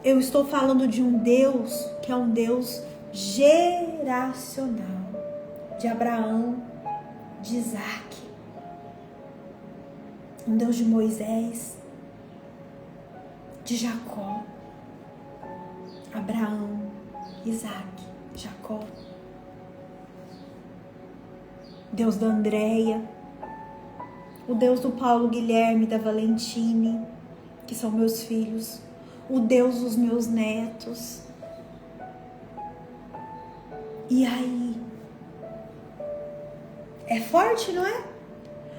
Eu estou falando de um Deus que é um Deus geracional, de Abraão, de Isaac. Um Deus de Moisés, de Jacó, Abraão, Isaac, Jacó. Deus da Andréia, o Deus do Paulo Guilherme, da Valentine, que são meus filhos, o Deus dos meus netos. E aí? É forte, não é?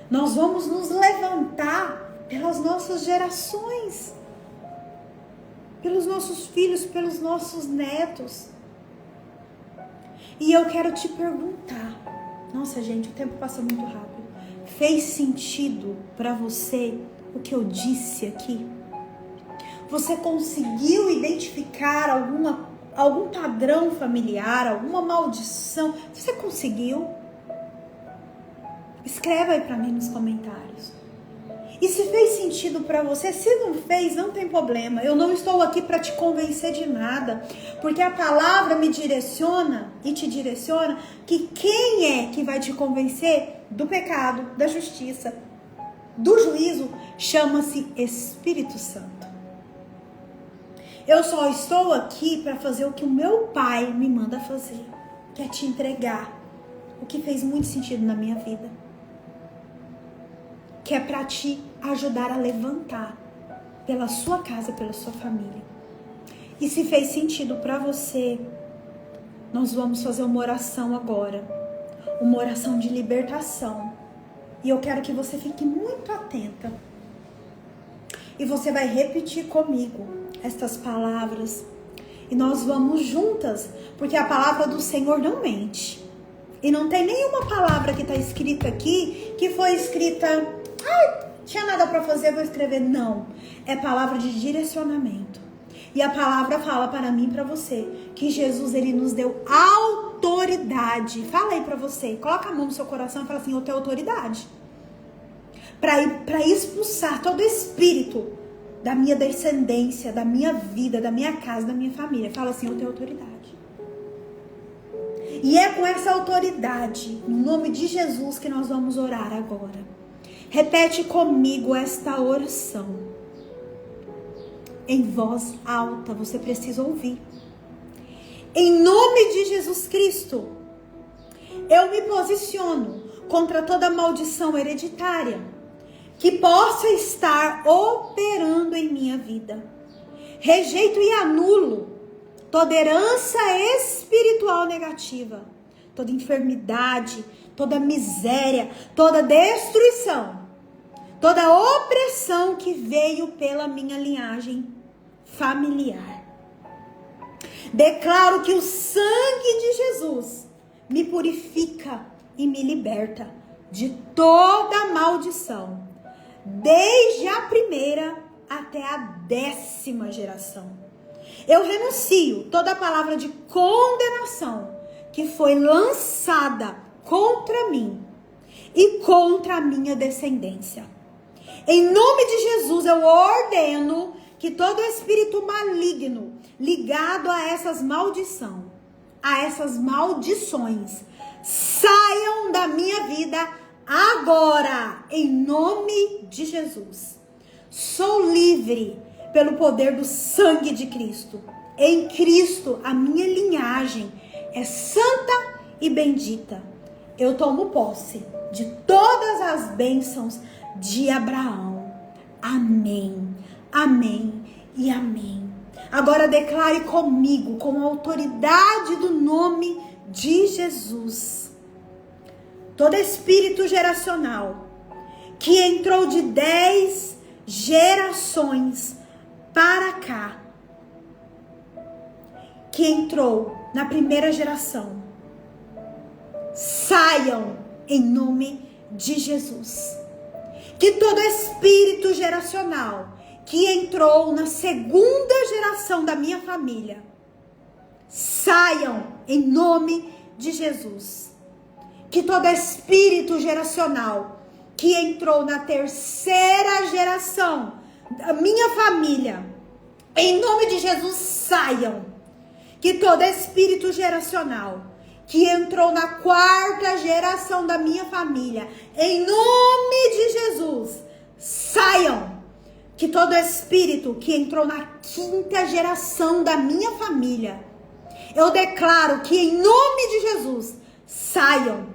Nós vamos nos levantar pelas nossas gerações, pelos nossos filhos, pelos nossos netos. E eu quero te perguntar, nossa gente, o tempo passa muito rápido. Fez sentido para você o que eu disse aqui? Você conseguiu identificar algum padrão familiar, alguma maldição? Você conseguiu? Escreva aí para mim nos comentários. E se fez sentido para você, se não fez, não tem problema. Eu não estou aqui para te convencer de nada, porque a palavra me direciona e te direciona que quem é que vai te convencer do pecado, da justiça, do juízo, chama-se Espírito Santo. Eu só estou aqui para fazer o que o meu Pai me manda fazer, que é te entregar o que fez muito sentido na minha vida, que é para te ajudar a levantar pela sua casa, pela sua família. E se fez sentido para você, nós vamos fazer uma oração agora, uma oração de libertação. E eu quero que você fique muito atenta. E você vai repetir comigo estas palavras. E nós vamos juntas, porque a palavra do Senhor não mente. E não tem nenhuma palavra que está escrita aqui, que foi escrita... tinha nada para fazer, vou escrever. Não, é palavra de direcionamento. E a palavra fala para mim e para você que Jesus, ele nos deu autoridade. Fala aí para você, coloca a mão no seu coração e fala assim: eu tenho autoridade para expulsar todo espírito da minha descendência, da minha vida, da minha casa, da minha família. Fala assim: eu tenho autoridade. E é com essa autoridade, no nome de Jesus, que nós vamos orar agora. Repete comigo esta oração. Em voz alta, você precisa ouvir. Em nome de Jesus Cristo, eu me posiciono contra toda maldição hereditária que possa estar operando em minha vida. Rejeito e anulo toda herança espiritual negativa, toda enfermidade, toda miséria, toda destruição, toda opressão que veio pela minha linhagem familiar. Declaro que o sangue de Jesus me purifica e me liberta de toda maldição, desde a primeira até a 10ª geração. Eu renuncio toda palavra de condenação que foi lançada contra mim e contra a minha descendência. Em nome de Jesus, eu ordeno que todo espírito maligno ligado a essas maldições, saiam da minha vida agora, em nome de Jesus. Sou livre pelo poder do sangue de Cristo. Em Cristo, a minha linhagem é santa e bendita. Eu tomo posse de todas as bênçãos de Abraão. Amém, amém e amém. Agora declare comigo, com a autoridade do nome de Jesus, todo espírito geracional que entrou de 10 gerações para cá, que entrou na primeira geração, saiam em nome de Jesus. Que todo espírito geracional que entrou na segunda geração da minha família, saiam em nome de Jesus. Que todo espírito geracional que entrou na terceira geração da minha família, em nome de Jesus, saiam. Que todo espírito geracional que entrou na 4ª geração da minha família, em nome de Jesus, saiam. Que todo espírito que entrou na 5ª geração da minha família, eu declaro que em nome de Jesus, saiam.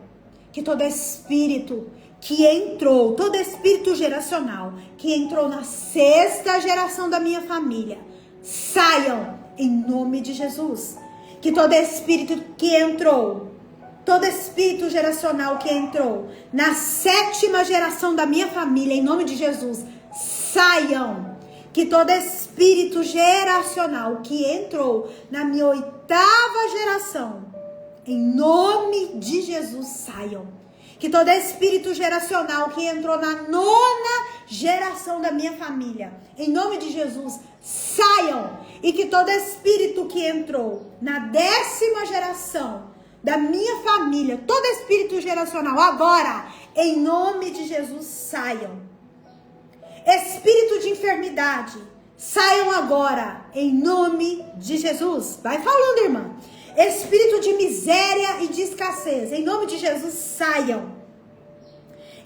Que todo espírito que entrou, todo espírito geracional que entrou na 6ª geração da minha família, saiam em nome de Jesus. Que todo espírito que entrou, todo espírito geracional que entrou na 7ª geração da minha família, em nome de Jesus, saiam. Que todo espírito geracional que entrou na minha 8ª geração, em nome de Jesus, saiam. Que todo espírito geracional que entrou na 9ª geração da minha família, em nome de Jesus, saiam. E que todo espírito que entrou na 10ª geração da minha família, todo espírito geracional agora, em nome de Jesus, saiam. Espírito de enfermidade, saiam agora, em nome de Jesus. Vai falando, irmã. Espírito de miséria e de escassez, em nome de Jesus, saiam.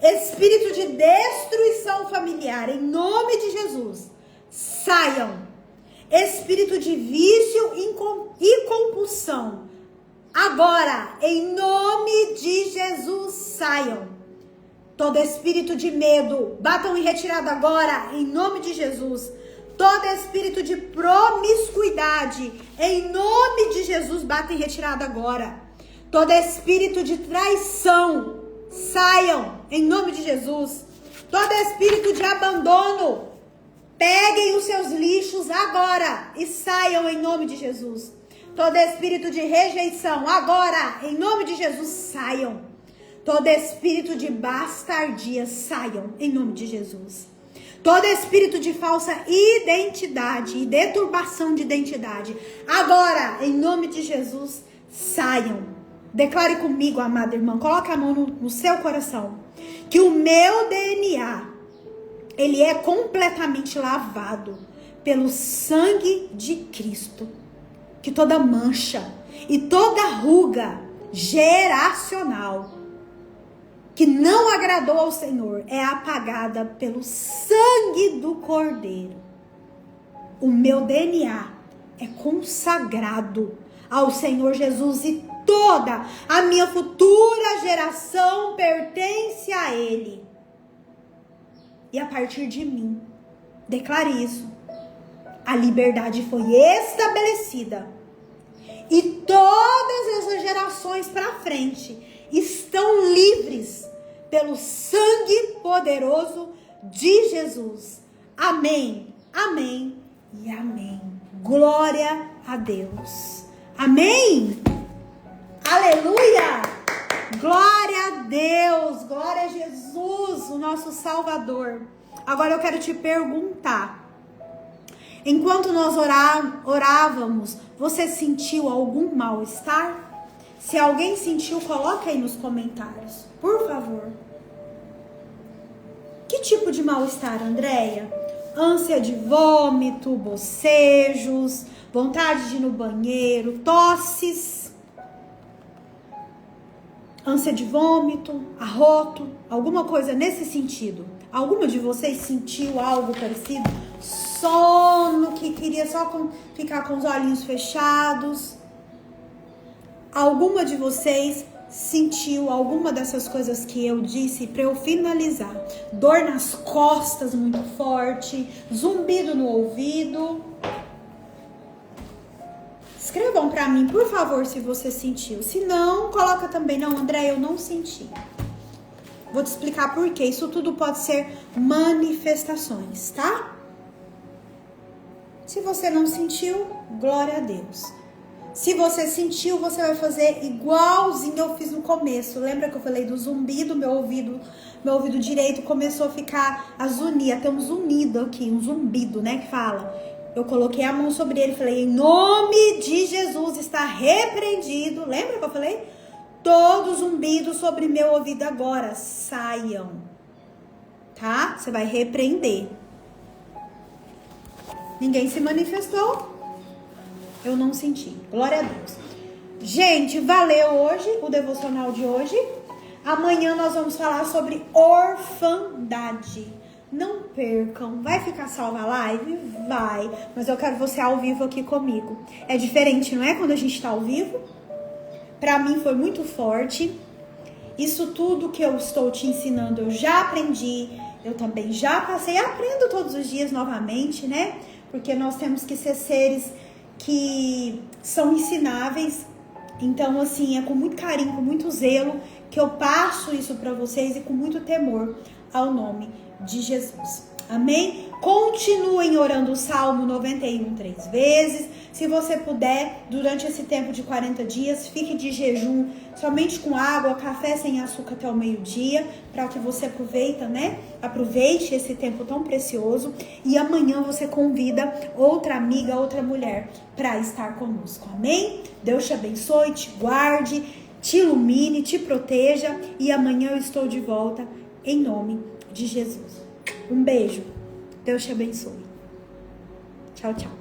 Espírito de destruição familiar, em nome de Jesus, saiam. Espírito de vício e compulsão, agora, em nome de Jesus, saiam. Todo espírito de medo, batam em retirada agora, em nome de Jesus. Todo espírito de promiscuidade, em nome de Jesus, bata em retirada agora. Todo espírito de traição, saiam, em nome de Jesus. Todo espírito de abandono, peguem os seus lixos agora e saiam, em nome de Jesus. Todo espírito de rejeição, agora, em nome de Jesus, saiam. Todo espírito de bastardia, saiam, em nome de Jesus. Todo espírito de falsa identidade e deturbação de identidade, agora, em nome de Jesus, saiam. Declare comigo, amada irmã, coloque a mão no seu coração, que o meu DNA, ele é completamente lavado pelo sangue de Cristo. Que toda mancha e toda ruga geracional que não agradou ao Senhor é apagada pelo sangue do Cordeiro. O meu DNA é consagrado ao Senhor Jesus e toda a minha futura geração pertence a Ele. E a partir de mim, declare isso, a liberdade foi estabelecida e todas as gerações para frente estão livres pelo sangue poderoso de Jesus. Amém, amém e amém. Glória a Deus. Amém. Aleluia. Glória a Deus. Glória a Jesus, o nosso Salvador. Agora eu quero te perguntar. Enquanto nós orávamos, você sentiu algum mal-estar? Se alguém sentiu, coloca aí nos comentários, por favor. Que tipo de mal-estar, Andréia? Ânsia de vômito, bocejos, vontade de ir no banheiro, tosses, ânsia de vômito, arroto, alguma coisa nesse sentido? Alguma de vocês sentiu algo parecido? Sono, que queria só ficar com os olhinhos fechados. Alguma de vocês sentiu alguma dessas coisas que eu disse para eu finalizar? Dor nas costas muito forte, zumbido no ouvido. Escrevam para mim, por favor, se você sentiu. Se não, coloca também. Não, André, eu não senti. Vou te explicar por quê. Isso tudo pode ser manifestações, tá? Se você não sentiu, glória a Deus. Se você sentiu, você vai fazer igualzinho eu fiz no começo. Lembra que eu falei do zumbido? Meu ouvido direito começou a ficar a zunir, até um zunido aqui, um zumbido, né, que fala. Eu coloquei a mão sobre ele e falei, em nome de Jesus está repreendido. Lembra que eu falei? Todo zumbido sobre meu ouvido agora, saiam. Tá? Você vai repreender. Ninguém se manifestou? Eu não senti. Glória a Deus. Gente, valeu hoje o devocional de hoje. Amanhã nós vamos falar sobre orfandade. Não percam. Vai ficar salva a live? Vai. Mas eu quero você ao vivo aqui comigo. É diferente, não é? Quando a gente tá ao vivo. Pra mim foi muito forte. Isso tudo que eu estou te ensinando, eu já aprendi, eu também já passei, aprendo todos os dias novamente, né? Porque nós temos que ser seres que são ensináveis. Então, assim, é com muito carinho, com muito zelo que eu passo isso para vocês e com muito temor ao nome de Jesus. Amém? Continuem orando o Salmo 91 3 vezes. Se você puder, durante esse tempo de 40 dias, fique de jejum somente com água, café sem açúcar até o meio-dia, para que você aproveite esse tempo tão precioso. E amanhã você convida outra amiga, outra mulher para estar conosco. Amém? Deus te abençoe, te guarde, te ilumine, te proteja. E amanhã eu estou de volta em nome de Jesus. Um beijo. Deus te abençoe. Tchau, tchau.